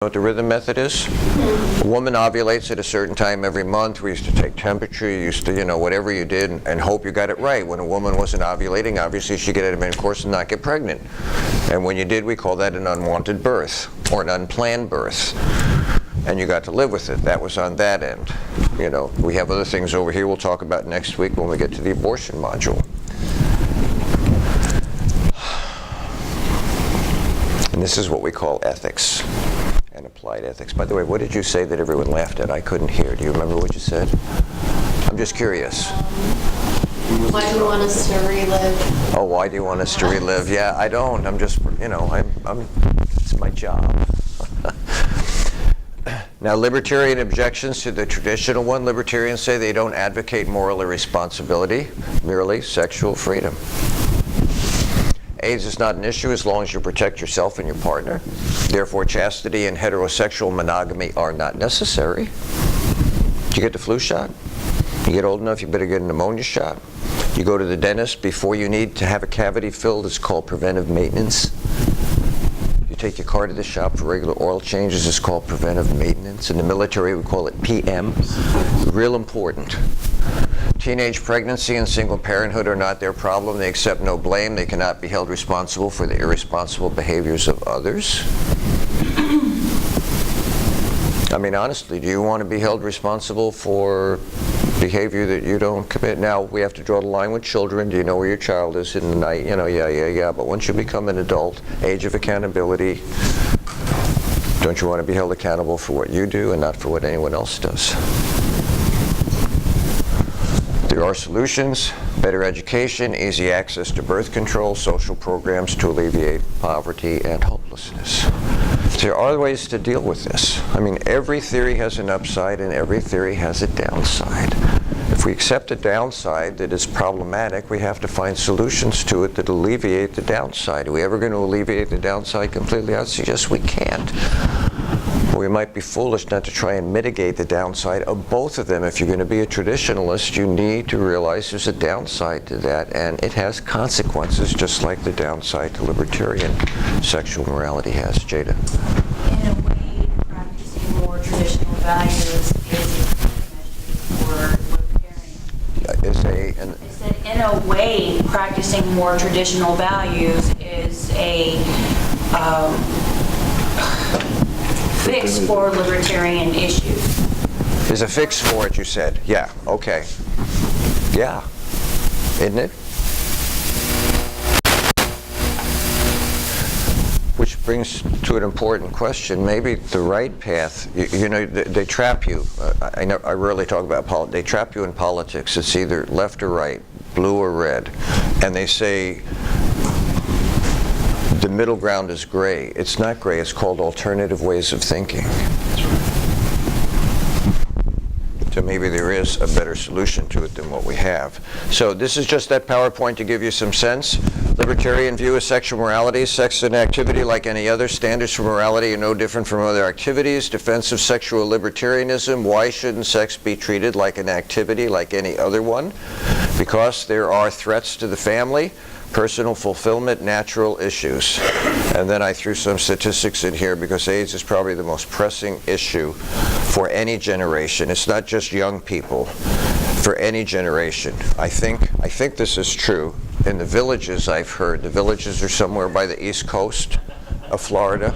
know what the rhythm method is? A woman ovulates at a certain time every month. We used to take temperature. You used to, whatever you did and hope you got it right. When a woman wasn't ovulating, obviously she'd get intercourse and not get pregnant. And when you did, we call that an unwanted birth or an unplanned birth. And you got to live with it. That was on that end. We have other things over here we'll talk about next week when we get to the abortion module. And this is what we call ethics and applied ethics. By the way, what did you say that everyone laughed at? I couldn't hear. Do you remember what you said? I'm just curious. Why do you want us to relive? Oh, why do you want us to relive? Yeah, I don't. I'm just, it's my job. Now, libertarian objections to the traditional one. Libertarians say they don't advocate moral irresponsibility, merely sexual freedom. AIDS is not an issue as long as you protect yourself and your partner. Therefore, chastity and heterosexual monogamy are not necessary. Did you get the flu shot? You get old enough, you better get a pneumonia shot. You go to the dentist before you need to have a cavity filled. It's called preventive maintenance. You take your car to the shop for regular oil changes. It's called preventive maintenance. In the military, we call it PM. Real important. Teenage pregnancy and single parenthood are not their problem. They accept no blame. They cannot be held responsible for the irresponsible behaviors of others. I mean, honestly, do you want to be held responsible for behavior that you don't commit? Now, we have to draw the line with children. Do you know where your child is in the night? Yeah. But once you become an adult, age of accountability, don't you want to be held accountable for what you do and not for what anyone else does? There are solutions: better education, easy access to birth control, social programs to alleviate poverty and hopelessness. There are ways to deal with this. I mean, every theory has an upside and every theory has a downside. If we accept a downside that is problematic, we have to find solutions to it that alleviate the downside. Are we ever going to alleviate the downside completely? I suggest we can't. We might be foolish not to try and mitigate the downside of both of them. If you're going to be a traditionalist, you need to realize there's a downside to that, and it has consequences, just like the downside to libertarian sexual morality has. Jada? In a way, practicing more traditional values is for libertarian. I said, in a way, practicing more traditional values is a fix for libertarian issues. There's a fix for it, you said. Yeah, okay. Yeah, isn't it? Which brings to an important question. Maybe the right path, they trap you. I rarely talk about politics. They trap you in politics. It's either left or right, blue or red. And they say, the middle ground is gray. It's not gray. It's called alternative ways of thinking. So maybe there is a better solution to it than what we have. So this is just that PowerPoint to give you some sense. Libertarian view of sexual morality. Sex is an activity like any other. Standards for morality are no different from other activities. Defense of sexual libertarianism. Why shouldn't sex be treated like an activity like any other one? Because there are threats to the family, personal fulfillment, natural issues. And then I threw some statistics in here because AIDS is probably the most pressing issue for any generation. It's not just young people, for any generation. I think this is true. In the villages, I've heard, the villages are somewhere by the east coast of Florida.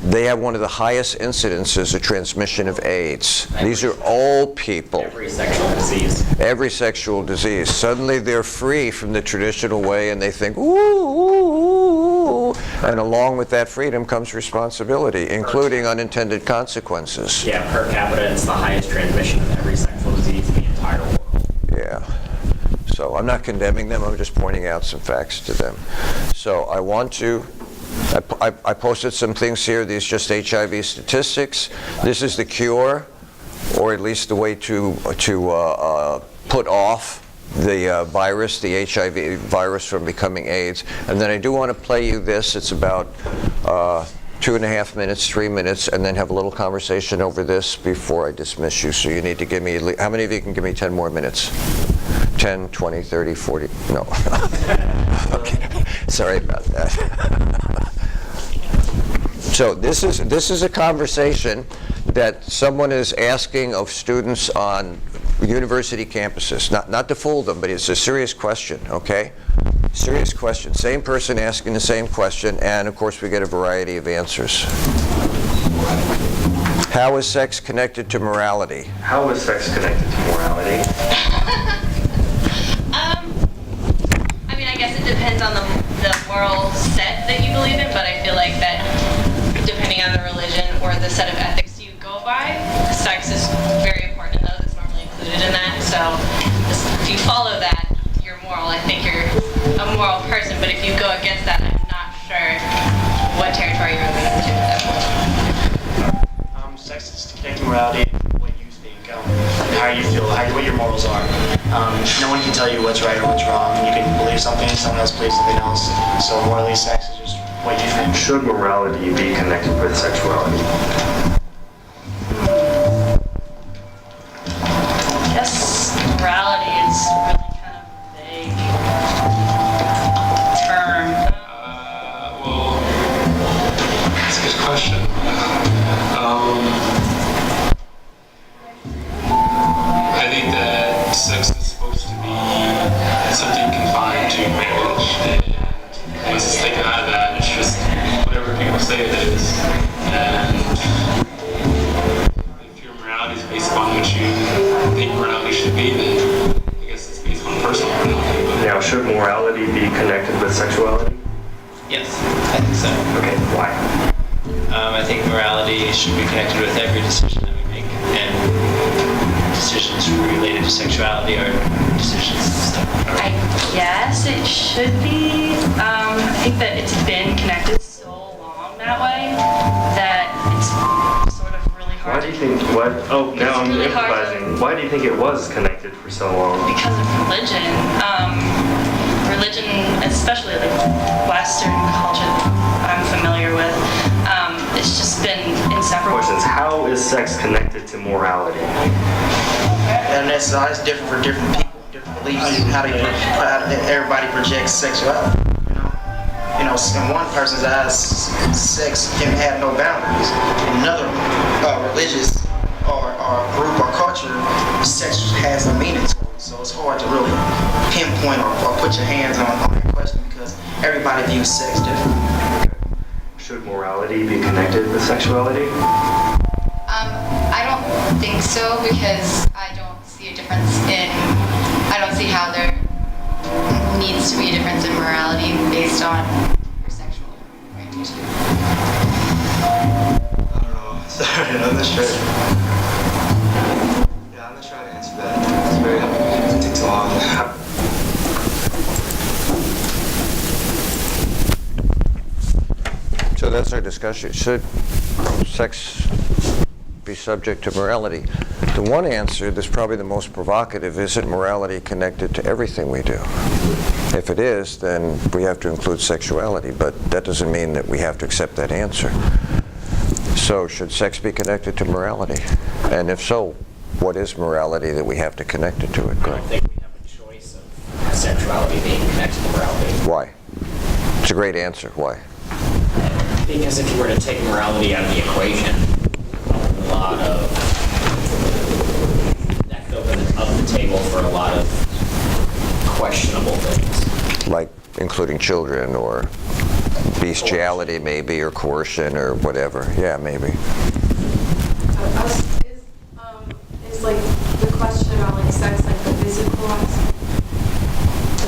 They have one of the highest incidences of transmission of AIDS. These are old people. Every sexual disease. Every sexual disease. Suddenly they're free from the traditional way and they think, ooh, ooh, ooh. And along with that freedom comes responsibility, including unintended consequences. Yeah, per capita, it's the highest transmission of every sexual disease in the entire world. Yeah. So I'm not condemning them, I'm just pointing out some facts to them. So I posted some things here. These are just HIV statistics. This is the cure, or at least the way to put off the virus, the HIV virus, from becoming AIDS. And then I do want to play you this. It's about 2.5 minutes, 3 minutes, and then have a little conversation over this before I dismiss you. So you need to give me, how many of you can give me 10 more minutes? 10, 20, 30, 40, no. Okay, sorry about that. So this is a conversation that someone is asking of students on university campuses. Not to fool them, but it's a serious question, okay? Serious question. Same person asking the same question, and of course we get a variety of answers. How is sex connected to morality? How is sex connected to morality? I mean, I guess it depends on the moral set that you believe in, but I feel like that depending on the religion or the set of ethics you go by, sex is very important in those. It's normally included in that. So if you follow that, you're moral. I think you're a moral person, but if you go against that, I'm not sure what territory you're moving into at that point. Sex is connecting morality, what you think, how you feel, what your morals are. No one can tell you what's right or what's wrong. You can believe something, someone else believes something else. So morally, sex is just what you think. Should morality be connected with sexuality? Yes, morality is really kind of a vague term. Well, that's a good question. I think that sex is supposed to be something confined to marriage, and once it's taken out of that, it's just whatever people say it is. And if your morality is based upon what you think morality should be, then I guess it's based on personal morality. But Now, should morality be connected with sexuality? Yes, I think so. Okay, why? I think morality should be connected with every decision that we make, and decisions related to sexuality are decisions and stuff. I guess it should be. I think that it's been connected so long that way that it's sort of really Why hard do you think, what? Oh, now I'm really hard to- improvising. Why do you think it was connected for so long? because of religion. Religion, especially like Western culture that I'm familiar with, it's just been inseparable. Questions. How is sex connected to morality? And that's different for different people, different beliefs, how everybody projects sexuality. You know, in one person's eyes, sex can have no boundaries. In another religious or group or culture, sex has a meaning to it. So it's hard to really pinpoint or put your hands on that question because everybody views sex differently. Should morality be connected with sexuality? I don't think so because I don't see a difference I don't see how there needs to be a difference in morality based on your sexual orientation. I don't know. Sorry, I'm not sure. Yeah, I'm not trying to answer that. It's very hard. It takes a long. So that's our discussion. Should sex be subject to morality? The one answer that's probably the most provocative, isn't morality connected to everything we do? If it is, then we have to include sexuality, but that doesn't mean that we have to accept that answer. So should sex be connected to morality? And if so, what is morality that we have to connect it to it? I don't think we have a choice of sexuality being connected to morality. Why? It's a great answer. Why? Because if you were to take morality out of the equation, a lot of that could open up the table for a lot of questionable things. Like including children or bestiality maybe, or coercion or whatever. Yeah, maybe. Is like the question about like sex like the physical aspect?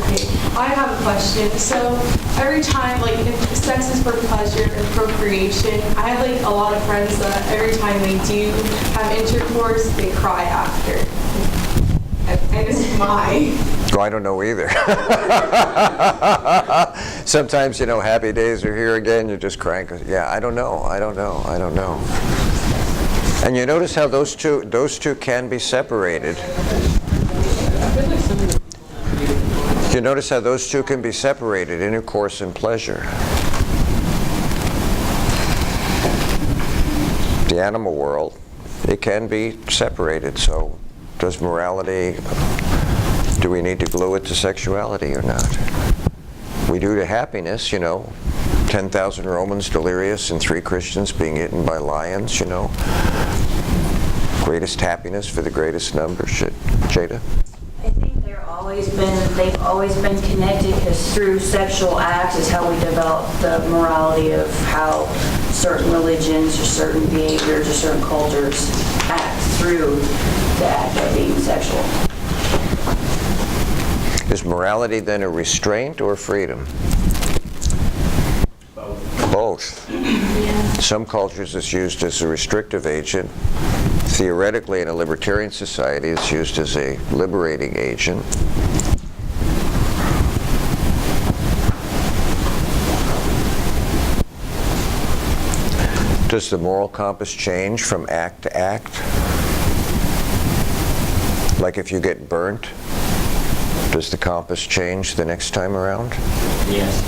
Okay, I have a question. So every time, like if sex is for pleasure and procreation, I have like a lot of friends that every time they do have intercourse, they cry after. And it's why. Oh, I don't know either. Sometimes, happy days are here again, you just crank. Yeah, I don't know. And you notice how those two can be separated. You notice how those two can be separated, intercourse and pleasure. The animal world, it can be separated. So does morality, do we need to glue it to sexuality or not? We do to happiness, 10,000 Romans delirious and 3 Christians being eaten by lions, you know. Greatest happiness for the greatest number. Jada? I think they've always been connected, because through sexual acts is how we develop the morality of how certain religions or certain behaviors or certain cultures act through the act of being sexual. Is morality then a restraint or freedom? Both. Some cultures it's used as a restrictive agent. Theoretically, in a libertarian society, it's used as a liberating agent. Does the moral compass change from act to act? Like if you get burnt, does the compass change the next time around? Yes.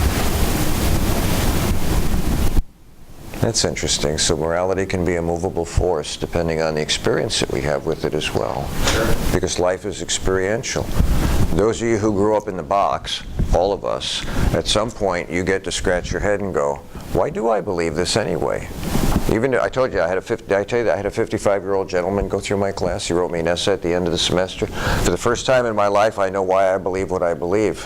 That's interesting. So morality can be a movable force depending on the experience that we have with it as well. Sure. Because life is experiential. Those of you who grew up in the box, all of us, at some point you get to scratch your head and go, why do I believe this anyway? Even I told you, I had a 55-year-old gentleman go through my class. He wrote me an essay at the end of the semester. For the first time in my life, I know why I believe what I believe.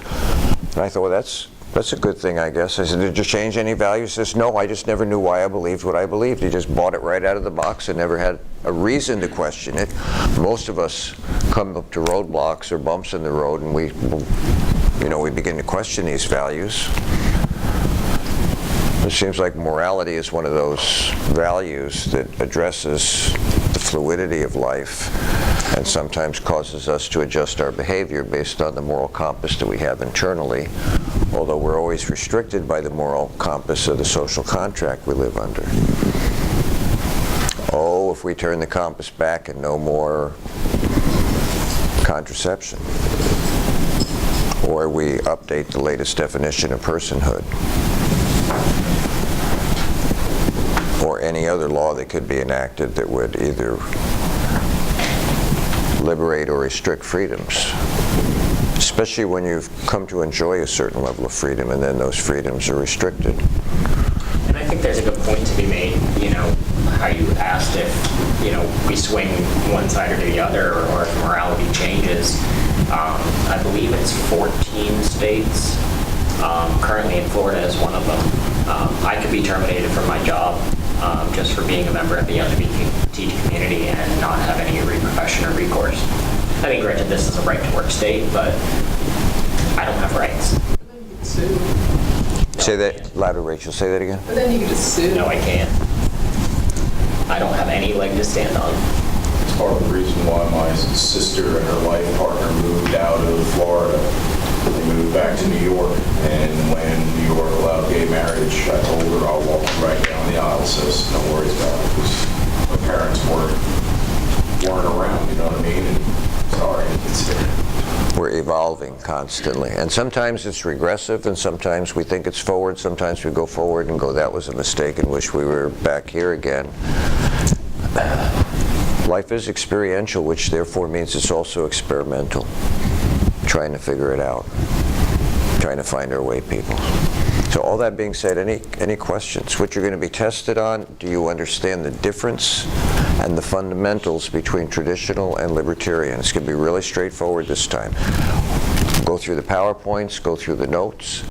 And I thought, well, that's a good thing, I guess. I said, did you change any values? He says, no, I just never knew why I believed what I believed. He just bought it right out of the box and never had a reason to question it. Most of us come up to roadblocks or bumps in the road, and we begin to question these values. It seems like morality is one of those values that addresses the fluidity of life and sometimes causes us to adjust our behavior based on the moral compass that we have internally, although we're always restricted by the moral compass of the social contract we live under. Oh, if we turn the compass back and no more contraception, or we update the latest definition of personhood, or any other law that could be enacted that would either liberate or restrict freedoms, especially when you've come to enjoy a certain level of freedom and then those freedoms are restricted. And I think there's a good point to be made, how you asked if, we swing one side or the other, or if morality changes. I believe it's 14 states. Currently in Florida is one of them. I could be terminated from my job just for being a member of the LGBT community and not have any repercussion or recourse. I mean, granted, this is a right-to-work state, but I don't have rights. Say that louder, Rachel. Say that again. But then you can just sue. No, I can't. I don't have any leg to stand on. It's part of the reason why my sister and her life partner moved out of Florida. They moved back to New York, and when New York allowed gay marriage, I told her I'll walk right down the aisle, sis, no worries about it, because my parents weren't around, you know what I mean? And sorry, We're evolving constantly, and sometimes it's regressive, and sometimes we think it's forward. Sometimes we go forward and go, that was a mistake, and wish we were back here again. Life is experiential, which therefore means it's also experimental. Trying to figure it out, trying to find our way, people. So all that being said, any questions? What you're going to be tested on, do you understand the difference and the fundamentals between traditional and libertarian? It's going to be really straightforward this time. Go through the PowerPoints, go through the notes.